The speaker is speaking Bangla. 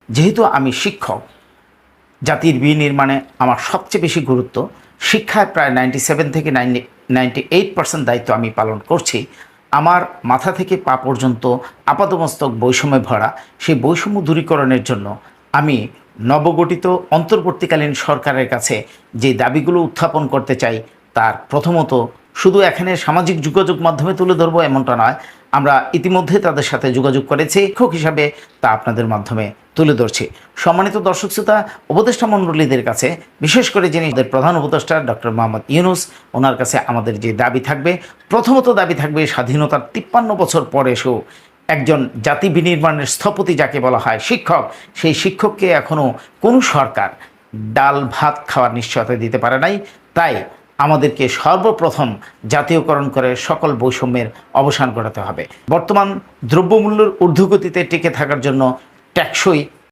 যেহেতু আমি শিক্ষক, জাতির বিনির্মাণে আমার সবচেয়ে বেশি গুরুত্ব, শিক্ষায় প্রায় 97 থেকে 98% দায়িত্ব আমি পালন করছি। আমার মাথা থেকে পা পর্যন্ত আপাদমস্তক বৈষম্যে ভরা। সেই বৈষম্য দূরীকরণের জন্য আমি নবগঠিত অন্তর্বর্তীকালীন সরকারের কাছে যে দাবিগুলো উত্থাপন করতে চাই, তার প্রথমত শুধু এখানে সামাজিক যোগাযোগ মাধ্যমে তুলে ধরবো এমনটা নয়, আমরা ইতিমধ্যে তাদের সাথে যোগাযোগ করেছি, শিক্ষক হিসাবে তা আপনাদের মাধ্যমে তুলে ধরছি। সম্মানিত দর্শক শ্রোতা, উপদেষ্টা মণ্ডলীদের কাছে, বিশেষ করে যিনি প্রধান উপদেষ্টা ডক্টর মোহাম্মদ ইউনূস, ওনার কাছে আমাদের যে দাবি থাকবে, প্রথমত দাবি থাকবে স্বাধীনতার 53 বছর পরে এসেও একজন জাতি বিনির্মাণের স্থপতি যাকে বলা হয় শিক্ষক, সেই শিক্ষককে এখনও কোনো সরকার ডাল ভাত খাওয়ার নিশ্চয়তা দিতে পারে নাই। তাই আমাদেরকে সর্বপ্রথম জাতীয়করণ করে সকল বৈষম্যের অবসান ঘটাতে হবে। বর্তমান দ্রব্যমূল্যের ঊর্ধ্বগতিতে টিকে থাকার জন্য টেকসই